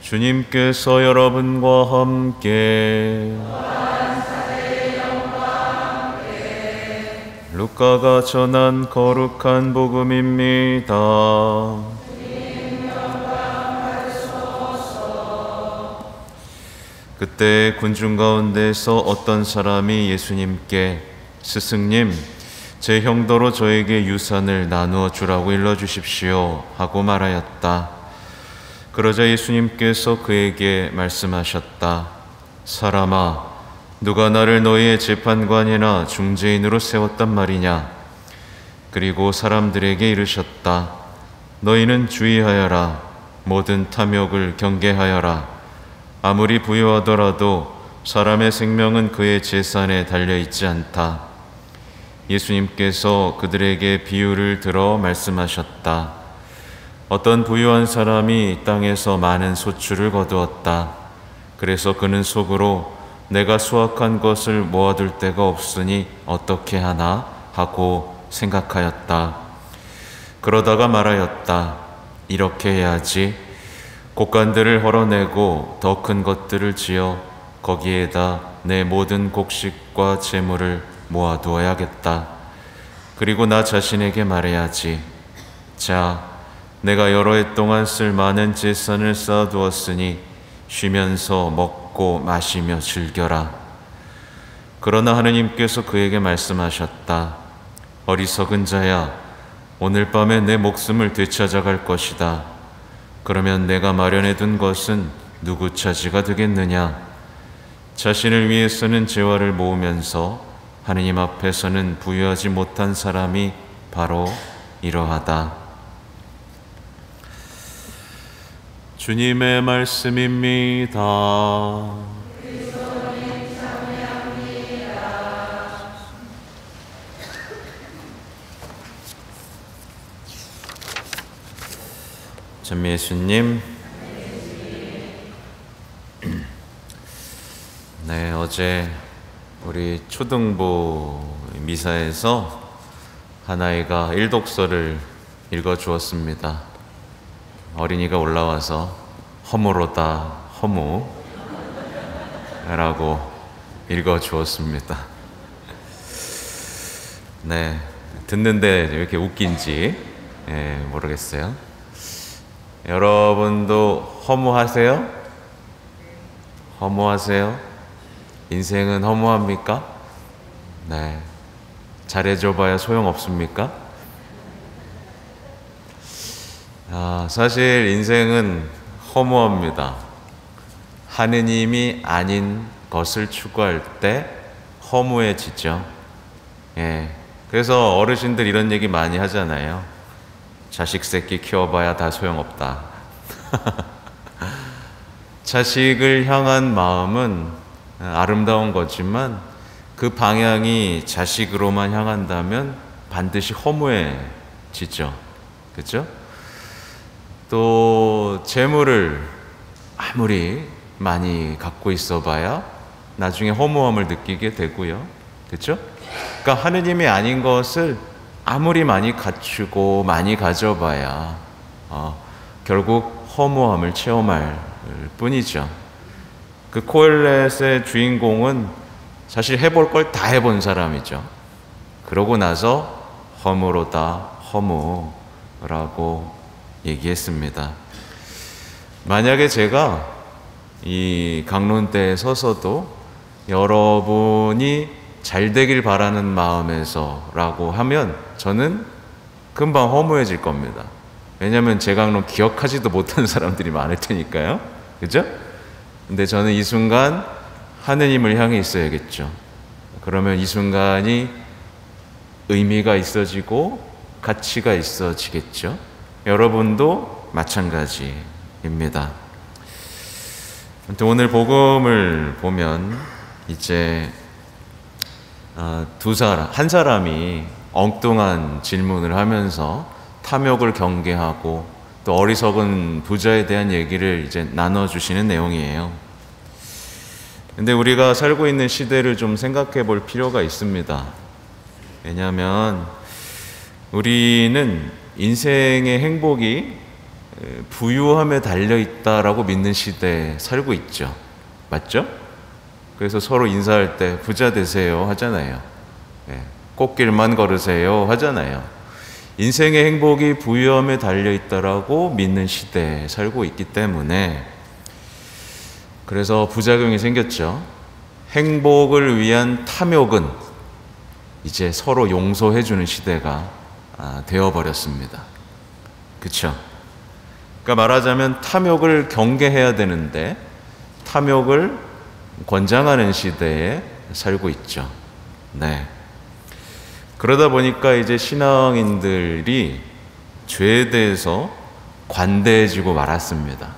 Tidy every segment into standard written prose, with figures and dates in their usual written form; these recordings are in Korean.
주님께서 여러분과 함께 루카가 전한 거룩한 복음입니다. 그때 군중 가운데서 어떤 사람이 예수님께 스승님, 제 형도로 저에게 유산을 나누어 주라고 일러주십시오 하고 말하였다. 그러자 예수님께서 그에게 말씀하셨다. 사람아, 누가 나를 너희의 재판관이나 중재인으로 세웠단 말이냐? 그리고 사람들에게 이르셨다. 너희는 주의하여라. 모든 탐욕을 경계하여라. 아무리 부유하더라도 사람의 생명은 그의 재산에 달려있지 않다. 예수님께서 그들에게 비유를 들어 말씀하셨다. 어떤 부유한 사람이 땅에서 많은 소출을 거두었다. 그래서 그는 속으로 내가 수확한 것을 모아둘 데가 없으니 어떻게 하나 하고 생각하였다. 그러다가 말하였다. 이렇게 해야지. 곡간들을 헐어내고 더 큰 것들을 지어 거기에다 내 모든 곡식과 재물을 모아두어야겠다. 그리고 나 자신에게 말해야지. 자, 내가 여러 해 동안 쓸 많은 재산을 쌓아두었으니 쉬면서 먹고 마시며 즐겨라. 그러나 하느님께서 그에게 말씀하셨다. 어리석은 자야, 오늘 밤에 내 목숨을 되찾아갈 것이다. 그러면 내가 마련해둔 것은 누구 차지가 되겠느냐? 자신을 위해서는 재화를 모으면서 하느님 앞에서는 부유하지 못한 사람이 바로 이러하다. 주님의 말씀입니다. 전 예수님, 네, 어제 우리 초등부 미사에서 한 아이가 일독서를 읽어주었습니다. 어린이가 올라와서 허무로다 허무 라고 읽어주었습니다. 네, 듣는데 왜 이렇게 웃긴지 모르겠어요. 여러분도 허무하세요? 허무하세요? 인생은 허무합니까? 네, 잘해줘봐야 소용없습니까? 사실 인생은 허무합니다. 하느님이 아닌 것을 추구할 때 허무해지죠. 그래서 어르신들 이런 얘기 많이 하잖아요. 자식 새끼 키워봐야 다 소용없다. 자식을 향한 마음은 아름다운 거지만 그 방향이 자식으로만 향한다면 반드시 허무해지죠. 그렇죠? 또 재물을 아무리 많이 갖고 있어봐야 나중에 허무함을 느끼게 되고요. 그렇죠? 그러니까 하느님이 아닌 것을 아무리 많이 갖추고 많이 가져봐야 결국 허무함을 체험할 뿐이죠. 그 코엘렛의 주인공은 사실 해볼 걸 다 해본 사람이죠. 그러고 나서 허무로다 허무라고 얘기했습니다. 만약에 제가 이 강론대에 서서도 여러분이 잘 되길 바라는 마음에서라고 하면 저는 금방 허무해질 겁니다. 왜냐하면 제 강론 기억하지도 못하는 사람들이 많을 테니까요. 그죠? 근데 저는 이 순간 하느님을 향해 있어야겠죠. 그러면 이 순간이 의미가 있어지고 가치가 있어지겠죠. 여러분도 마찬가지입니다. 오늘 복음을 보면 이제 한 사람이 엉뚱한 질문을 하면서 탐욕을 경계하고 또 어리석은 부자에 대한 얘기를 이제 나눠주시는 내용이에요. 근데 우리가 살고 있는 시대를 좀 생각해 볼 필요가 있습니다. 왜냐하면 우리는 인생의 행복이 부유함에 달려있다라고 믿는 시대에 살고 있죠. 맞죠? 그래서 서로 인사할 때 부자 되세요 하잖아요. 꽃길만 걸으세요 하잖아요. 인생의 행복이 부유함에 달려있다라고 믿는 시대에 살고 있기 때문에 그래서 부작용이 생겼죠. 행복을 위한 탐욕은 이제 서로 용서해주는 시대가 되어버렸습니다. 그쵸? 그러니까 말하자면 탐욕을 경계해야 되는데 탐욕을 권장하는 시대에 살고 있죠. 네. 그러다 보니까 이제 신앙인들이 죄에 대해서 관대해지고 말았습니다.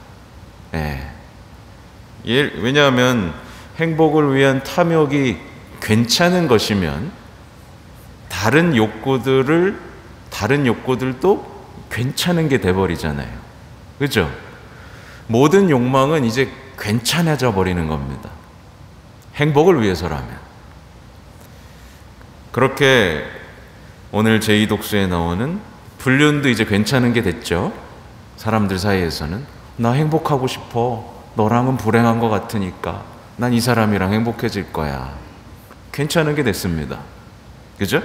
왜냐하면 행복을 위한 탐욕이 괜찮은 것이면 다른 욕구들도 괜찮은 게 돼버리잖아요. 그죠? 모든 욕망은 이제 괜찮아져 버리는 겁니다. 행복을 위해서라면. 그렇게 오늘 제2독서에 나오는 불륜도 이제 괜찮은 게 됐죠. 사람들 사이에서는 나 행복하고 싶어. 너랑은 불행한 것 같으니까 난 이 사람이랑 행복해질 거야. 괜찮은 게 됐습니다. 그죠?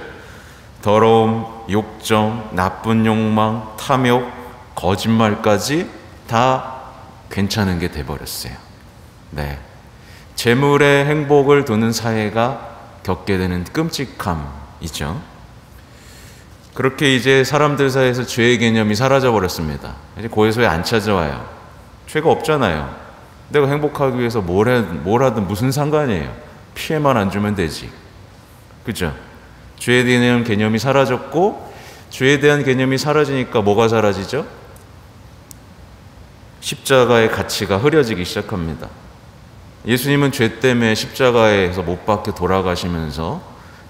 더러움, 욕정, 나쁜 욕망, 탐욕, 거짓말까지 다 괜찮은 게 돼버렸어요. 네. 재물의 행복을 두는 사회가 겪게 되는 끔찍함이죠. 그렇게 이제 사람들 사이에서 죄의 개념이 사라져 버렸습니다. 이제 고해소에 안 찾아와요. 죄가 없잖아요. 내가 행복하기 위해서 뭘 하든 무슨 상관이에요. 피해만 안 주면 되지. 그죠? 죄에 대한 개념이 사라졌고 죄에 대한 개념이 사라지니까 뭐가 사라지죠? 십자가의 가치가 흐려지기 시작합니다. 예수님은 죄 때문에 십자가에서 못 박혀 돌아가시면서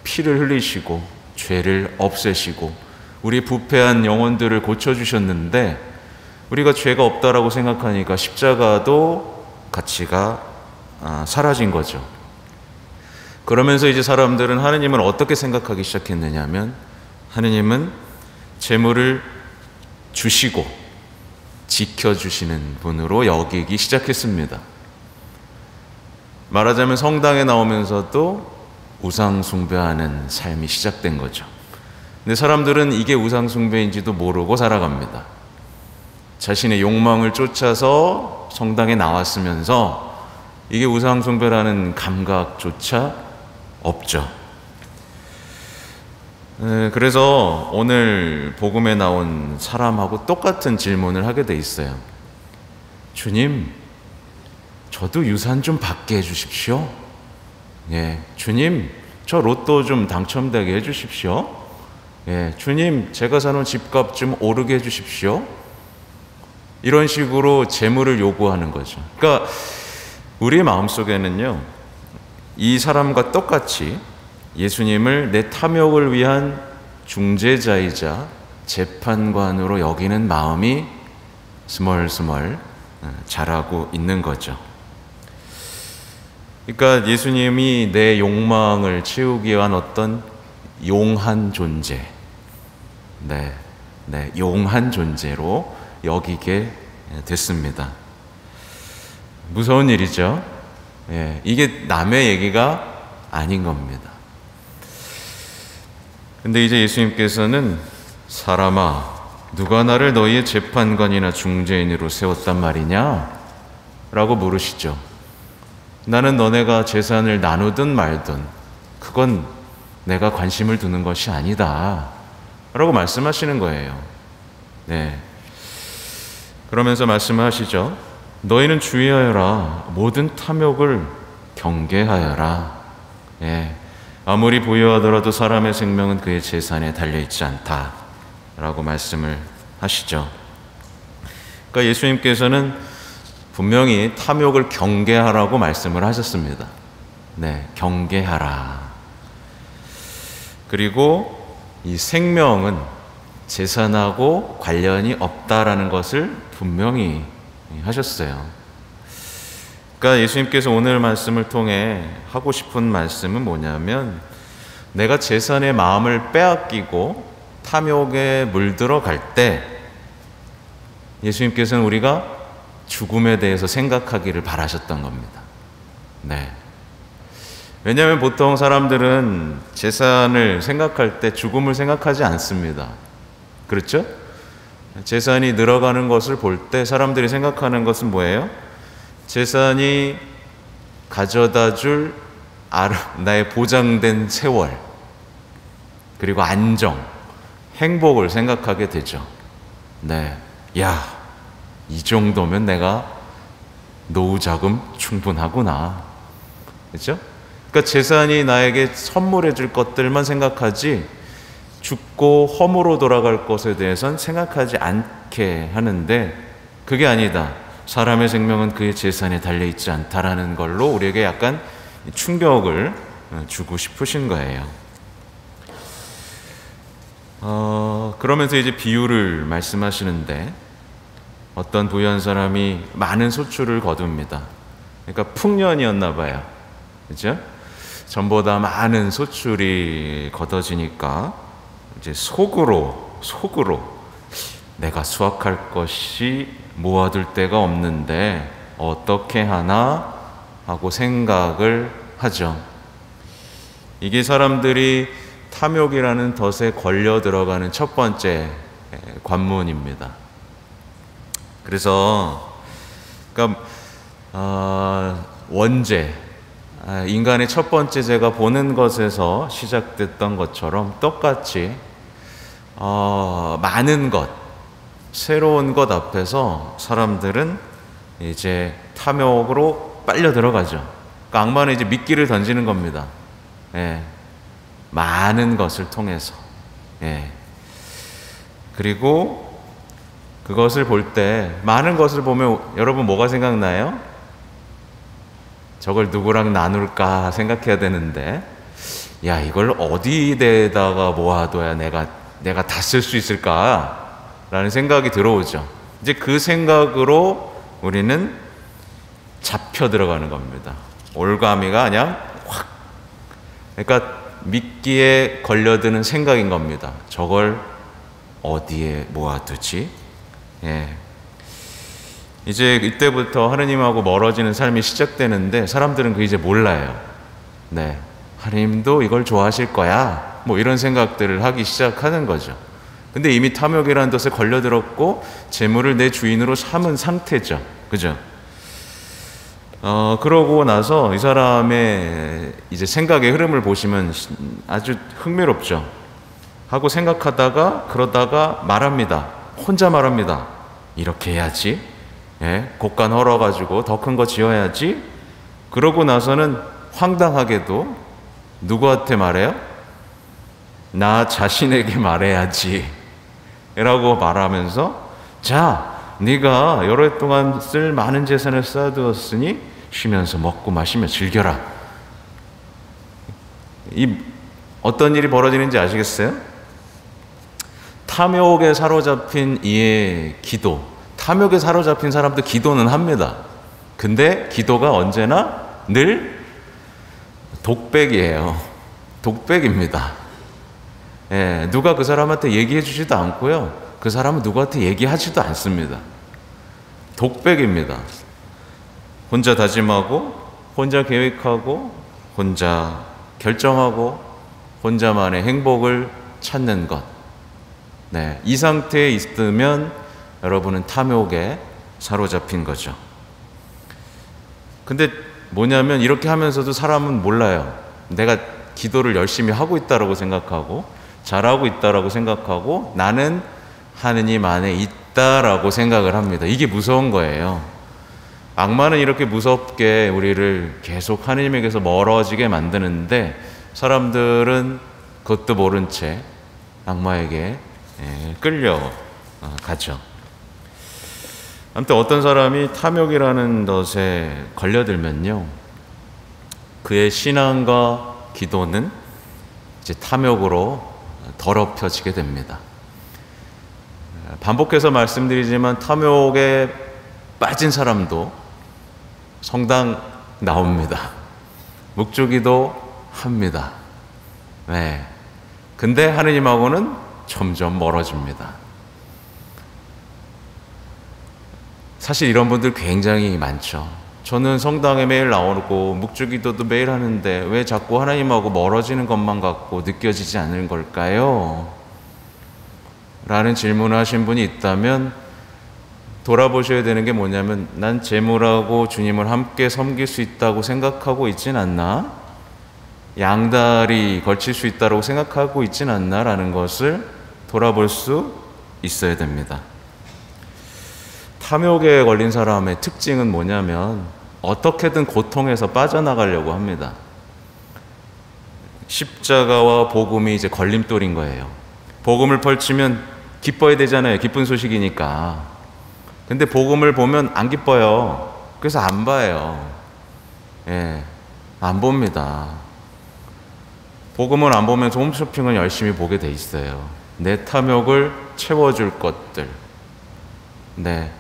피를 흘리시고 죄를 없애시고 우리 부패한 영혼들을 고쳐주셨는데 우리가 죄가 없다라고 생각하니까 십자가도 가치가 사라진 거죠. 그러면서 이제 사람들은 하느님을 어떻게 생각하기 시작했느냐면 하느님은 재물을 주시고 지켜주시는 분으로 여기기 시작했습니다. 말하자면 성당에 나오면서도 우상 숭배하는 삶이 시작된 거죠. 근데 사람들은 이게 우상 숭배인지도 모르고 살아갑니다. 자신의 욕망을 쫓아서 성당에 나왔으면서 이게 우상 숭배라는 감각조차 없죠. 그래서 오늘 복음에 나온 사람하고 똑같은 질문을 하게 돼 있어요. 주님, 저도 유산 좀 받게 해주십시오. 주님, 저 로또 좀 당첨되게 해주십시오. 주님, 제가 사는 집값 좀 오르게 해주십시오. 이런 식으로 재물을 요구하는 거죠. 그러니까 우리의 마음속에는요, 이 사람과 똑같이 예수님을 내 탐욕을 위한 중재자이자 재판관으로 여기는 마음이 스멀스멀 자라고 있는 거죠. 그러니까 예수님이 내 욕망을 채우기 위한 어떤 용한 존재, 용한 존재로 여기게 됐습니다. 무서운 일이죠. 이게 남의 얘기가 아닌 겁니다. 근데 이제 예수님께서는 사람아, 누가 나를 너희의 재판관이나 중재인으로 세웠단 말이냐? 라고 물으시죠. 나는 너네가 재산을 나누든 말든 그건 내가 관심을 두는 것이 아니다 라고 말씀하시는 거예요. 그러면서 말씀하시죠. 너희는 주의하여라. 모든 탐욕을 경계하여라. 아무리 부유하더라도 사람의 생명은 그의 재산에 달려있지 않다 라고 말씀을 하시죠. 그러니까 예수님께서는 분명히 탐욕을 경계하라고 말씀을 하셨습니다. 경계하라. 그리고 이 생명은 재산하고 관련이 없다라는 것을 분명히 하셨어요. 그러니까 예수님께서 오늘 말씀을 통해 하고 싶은 말씀은 뭐냐면 내가 재산의 마음을 빼앗기고 탐욕에 물들어 갈 때 예수님께서는 우리가 죽음에 대해서 생각하기를 바라셨던 겁니다. 네. 왜냐하면 보통 사람들은 재산을 생각할 때 죽음을 생각하지 않습니다. 그렇죠? 재산이 늘어가는 것을 볼 때 사람들이 생각하는 것은 뭐예요? 재산이 가져다 줄 나의 보장된 세월, 그리고 안정, 행복을 생각하게 되죠. 네. 야, 이 정도면 내가 노후 자금 충분하구나. 그렇죠? 그러니까 재산이 나에게 선물해 줄 것들만 생각하지 죽고 허무로 돌아갈 것에 대해서는 생각하지 않게 하는데, 그게 아니다. 사람의 생명은 그의 재산에 달려있지 않다라는 걸로 우리에게 약간 충격을 주고 싶으신 거예요. 그러면서 이제 비유를 말씀하시는데, 어떤 부유한 사람이 많은 소출을 거둡니다. 그러니까 풍년이었나 봐요. 그죠? 전보다 많은 소출이 거둬지니까 이제 속으로 내가 수확할 것이 모아둘 데가 없는데 어떻게 하나 하고 생각을 하죠. 이게 사람들이 탐욕이라는 덫에 걸려 들어가는 첫 번째 관문입니다. 그래서 그러니까 원죄, 인간의 첫 번째 죄가 보는 것에서 시작됐던 것처럼 똑같이 많은 것, 새로운 것 앞에서 사람들은 이제 탐욕으로 빨려 들어가죠. 그러니까 악마는 이제 미끼를 던지는 겁니다. 예. 많은 것을 통해서. 예. 그리고 그것을 볼 때, 많은 것을 보면 여러분 뭐가 생각나요? 저걸 누구랑 나눌까 생각해야 되는데, 야, 이걸 어디에다가 모아둬야 내가 다 쓸 수 있을까? 라는 생각이 들어오죠. 이제 그 생각으로 우리는 잡혀 들어가는 겁니다. 올가미가 그냥 확. 그러니까 미끼에 걸려드는 생각인 겁니다. 저걸 어디에 모아두지? 예. 이제 이때부터 하느님하고 멀어지는 삶이 시작되는데, 사람들은 그 이제 몰라요. 네. 하느님도 이걸 좋아하실 거야. 뭐 이런 생각들을 하기 시작하는 거죠. 근데 이미 탐욕이라는 덫에 걸려들었고 재물을 내 주인으로 삼은 상태죠. 그죠? 그러고 나서 이 사람의 이제 생각의 흐름을 보시면 아주 흥미롭죠. 하고 생각하다가 그러다가 말합니다. 혼자 말합니다. 이렇게 해야지. 예, 곳간 헐어가지고 더 큰 거 지어야지. 그러고 나서는 황당하게도 누구한테 말해요? 나 자신에게 말해야지 라고 말하면서, 자, 네가 여러 해 동안 쓸 많은 재산을 쌓아두었으니 쉬면서 먹고 마시며 즐겨라. 어떤 일이 벌어지는지 아시겠어요? 탐욕에 사로잡힌 이의 기도, 탐욕에 사로잡힌 사람도 기도는 합니다. 근데 기도가 언제나 늘 독백이에요. 독백입니다. 예, 누가 그 사람한테 얘기해 주지도 않고요. 그 사람은 누구한테 얘기하지도 않습니다. 독백입니다. 혼자 다짐하고, 혼자 계획하고, 혼자 결정하고, 혼자만의 행복을 찾는 것. 네, 이 상태에 있으면 여러분은 탐욕에 사로잡힌 거죠. 근데 뭐냐면 이렇게 하면서도 사람은 몰라요. 내가 기도를 열심히 하고 있다라고 생각하고 잘하고 있다라고 생각하고 나는 하느님 안에 있다라고 생각을 합니다. 이게 무서운 거예요. 악마는 이렇게 무섭게 우리를 계속 하느님에게서 멀어지게 만드는데, 사람들은 그것도 모른 채 악마에게 끌려가죠. 아무튼 어떤 사람이 탐욕이라는 덫에 걸려들면요, 그의 신앙과 기도는 이제 탐욕으로 더럽혀지게 됩니다. 반복해서 말씀드리지만 탐욕에 빠진 사람도 성당 나옵니다. 묵주기도 합니다. 네. 근데 하느님하고는 점점 멀어집니다. 사실 이런 분들 굉장히 많죠. 저는 성당에 매일 나오고 묵주기도도 매일 하는데 왜 자꾸 하나님하고 멀어지는 것만 같고 느껴지지 않는 걸까요? 라는 질문을 하신 분이 있다면 돌아보셔야 되는 게 뭐냐면, 난 재물하고 주님을 함께 섬길 수 있다고 생각하고 있진 않나? 양다리 걸칠 수 있다고 생각하고 있진 않나? 라는 것을 돌아볼 수 있어야 됩니다. 탐욕에 걸린 사람의 특징은 뭐냐면 어떻게든 고통에서 빠져나가려고 합니다. 십자가와 복음이 이제 걸림돌인 거예요. 복음을 펼치면 기뻐야 되잖아요. 기쁜 소식이니까. 근데 복음을 보면 안 기뻐요. 그래서 안 봐요. 예, 안 봅니다. 복음을 안 보면 홈쇼핑은 열심히 보게 돼 있어요. 내 탐욕을 채워줄 것들. 네.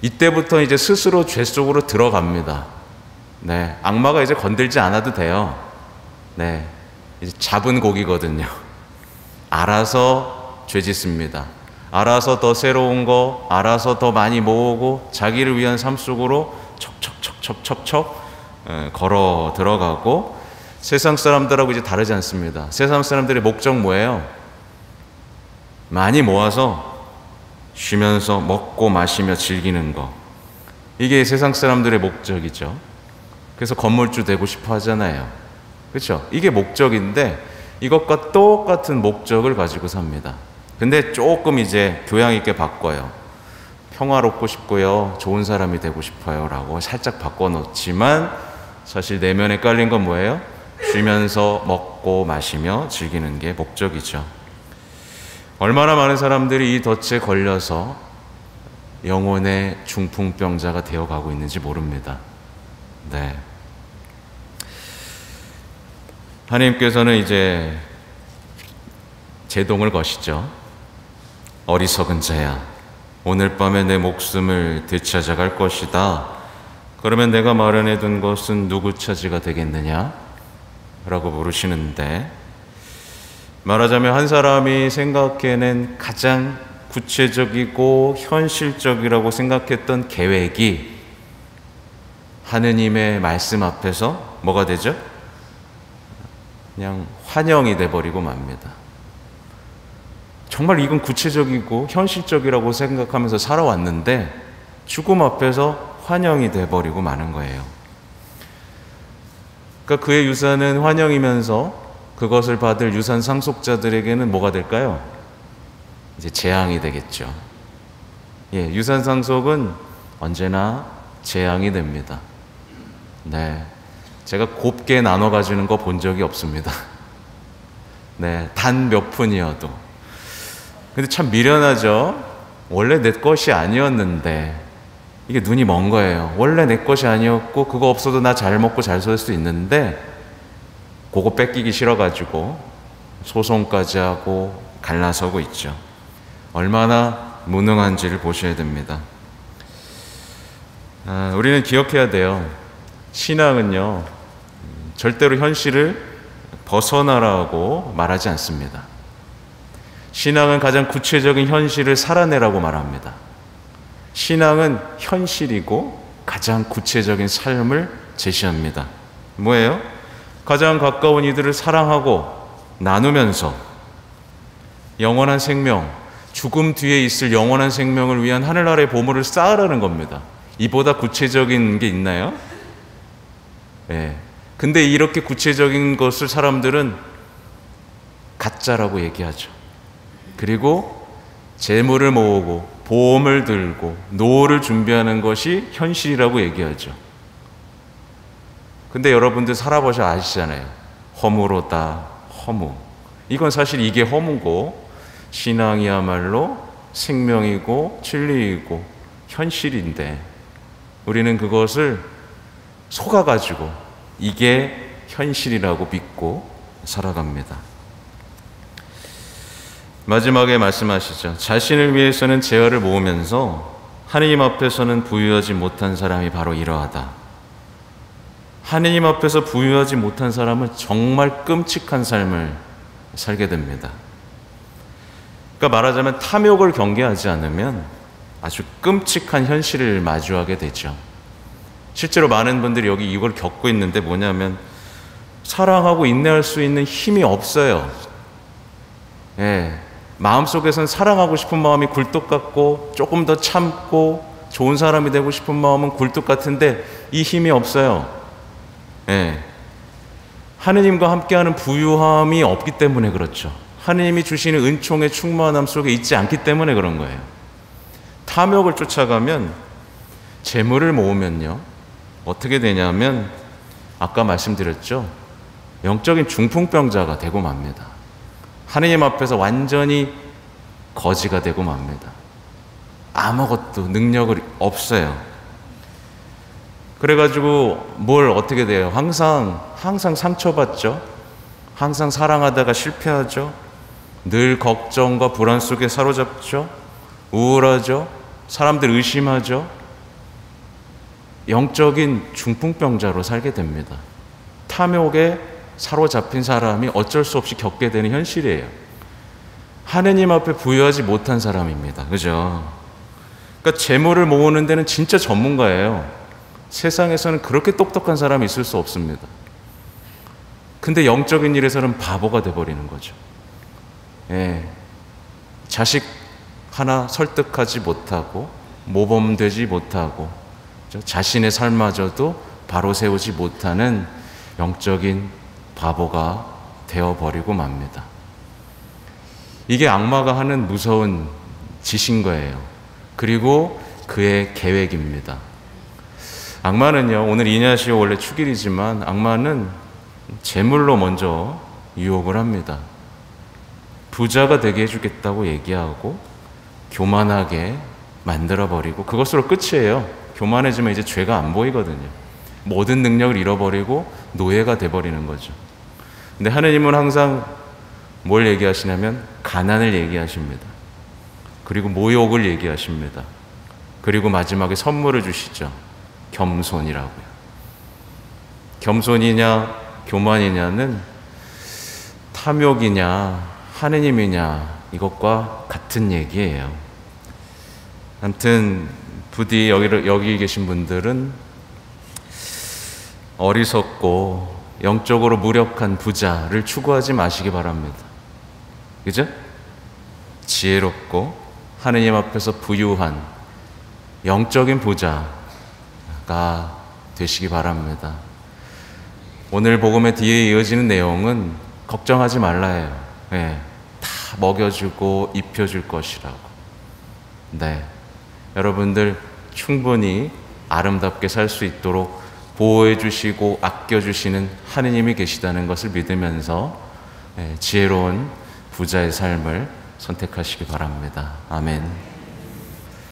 이때부터 이제 스스로 죄 속으로 들어갑니다. 네. 악마가 이제 건들지 않아도 돼요. 네. 이제 잡은 고기거든요. 알아서 죄 짓습니다. 알아서 더 새로운 거, 알아서 더 많이 모으고 자기를 위한 삶 속으로 척척척척척척 걸어 들어가고, 세상 사람들하고 이제 다르지 않습니다. 세상 사람들의 목적 뭐예요? 많이 모아서 쉬면서 먹고 마시며 즐기는 거. 이게 세상 사람들의 목적이죠. 그래서 건물주 되고 싶어 하잖아요. 그렇죠? 이게 목적인데 이것과 똑같은 목적을 가지고 삽니다. 근데 조금 이제 교양 있게 바꿔요. 평화롭고 싶고요, 좋은 사람이 되고 싶어요 라고 살짝 바꿔놓지만 사실 내면에 깔린 건 뭐예요? 쉬면서 먹고 마시며 즐기는 게 목적이죠. 얼마나 많은 사람들이 이 덫에 걸려서 영혼의 중풍병자가 되어가고 있는지 모릅니다. 네. 하나님께서는 이제 제동을 거시죠. 어리석은 자야, 오늘 밤에 내 목숨을 되찾아갈 것이다. 그러면 내가 마련해 둔 것은 누구 차지가 되겠느냐? 라고 물으시는데, 말하자면 한 사람이 생각해낸 가장 구체적이고 현실적이라고 생각했던 계획이 하느님의 말씀 앞에서 뭐가 되죠? 그냥 환영이 돼버리고 맙니다. 정말 이건 구체적이고 현실적이라고 생각하면서 살아왔는데 죽음 앞에서 환영이 돼버리고 마는 거예요. 그러니까 그의 유산은 환영이면서 그것을 받을 유산 상속자들에게는 뭐가 될까요? 이제 재앙이 되겠죠. 예, 유산 상속은 언제나 재앙이 됩니다. 네, 제가 곱게 나눠 가지는 거 본 적이 없습니다. 네, 단 몇 푼이어도. 근데 참 미련하죠. 원래 내 것이 아니었는데, 이게 눈이 먼 거예요. 원래 내 것이 아니었고 그거 없어도 나 잘 먹고 잘 살 수 있는데 그거 뺏기기 싫어가지고 소송까지 하고 갈라서고 있죠. 얼마나 무능한지를 보셔야 됩니다. 우리는 기억해야 돼요. 신앙은요, 절대로 현실을 벗어나라고 말하지 않습니다. 신앙은 가장 구체적인 현실을 살아내라고 말합니다. 신앙은 현실이고 가장 구체적인 삶을 제시합니다. 뭐예요? 가장 가까운 이들을 사랑하고 나누면서 영원한 생명, 죽음 뒤에 있을 영원한 생명을 위한 하늘나라의 보물을 쌓으라는 겁니다. 이보다 구체적인 게 있나요? 네. 근데 이렇게 구체적인 것을 사람들은 가짜라고 얘기하죠. 그리고 재물을 모으고 보험을 들고 노를 준비하는 것이 현실이라고 얘기하죠. 근데 여러분들 살아보셔 아시잖아요. 허무로다, 허무. 이건 사실 이게 허무고, 신앙이야말로 생명이고 진리이고 현실인데 우리는 그것을 속아가지고 이게 현실이라고 믿고 살아갑니다. 마지막에 말씀하시죠. 자신을 위해서는 재화를 모으면서 하느님 앞에서는 부유하지 못한 사람이 바로 이러하다. 하느님 앞에서 부유하지 못한 사람은 정말 끔찍한 삶을 살게 됩니다. 그러니까 말하자면 탐욕을 경계하지 않으면 아주 끔찍한 현실을 마주하게 되죠. 실제로 많은 분들이 여기 이걸 겪고 있는데 뭐냐면 사랑하고 인내할 수 있는 힘이 없어요. 예, 마음속에선 사랑하고 싶은 마음이 굴뚝 같고 조금 더 참고 좋은 사람이 되고 싶은 마음은 굴뚝 같은데 이 힘이 없어요. 예, 하느님과 함께하는 부유함이 없기 때문에 그렇죠. 하느님이 주시는 은총의 충만함 속에 있지 않기 때문에 그런 거예요. 탐욕을 쫓아가면 재물을 모으면요 어떻게 되냐면 아까 말씀드렸죠. 영적인 중풍병자가 되고 맙니다. 하느님 앞에서 완전히 거지가 되고 맙니다. 아무것도 능력이 없어요. 그래가지고 뭘 어떻게 돼요? 항상 상처받죠. 항상 사랑하다가 실패하죠. 늘 걱정과 불안 속에 사로잡죠. 우울하죠. 사람들 의심하죠. 영적인 중풍병자로 살게 됩니다. 탐욕에 사로잡힌 사람이 어쩔 수 없이 겪게 되는 현실이에요. 하느님 앞에 부유하지 못한 사람입니다. 그죠? 그러니까 재물을 모으는 데는 진짜 전문가예요. 세상에서는 그렇게 똑똑한 사람이 있을 수 없습니다. 근데 영적인 일에서는 바보가 돼버리는 거죠. 예. 자식 하나 설득하지 못하고 모범되지 못하고 자신의 삶마저도 바로 세우지 못하는 영적인 바보가 되어버리고 맙니다. 이게 악마가 하는 무서운 짓인 거예요. 그리고 그의 계획입니다. 악마는요, 오늘 이냐시오 원래 축일이지만 악마는 재물로 먼저 유혹을 합니다. 부자가 되게 해주겠다고 얘기하고 교만하게 만들어버리고 그것으로 끝이에요. 교만해지면 이제 죄가 안 보이거든요. 모든 능력을 잃어버리고 노예가 돼버리는 거죠. 근데 하느님은 항상 뭘 얘기하시냐면 가난을 얘기하십니다. 그리고 모욕을 얘기하십니다. 그리고 마지막에 선물을 주시죠. 겸손이라고요. 겸손이냐 교만이냐는 탐욕이냐 하느님이냐 이것과 같은 얘기예요. 아무튼 부디 여기 계신 분들은 어리석고 영적으로 무력한 부자를 추구하지 마시기 바랍니다. 그죠? 지혜롭고 하느님 앞에서 부유한 영적인 부자가 되시기 바랍니다. 오늘 복음의 뒤에 이어지는 내용은 걱정하지 말라예요. 네, 다 먹여주고 입혀줄 것이라고. 네, 여러분들 충분히 아름답게 살 수 있도록 보호해 주시고 아껴 주시는 하느님이 계시다는 것을 믿으면서 지혜로운 부자의 삶을 선택하시기 바랍니다. 아멘.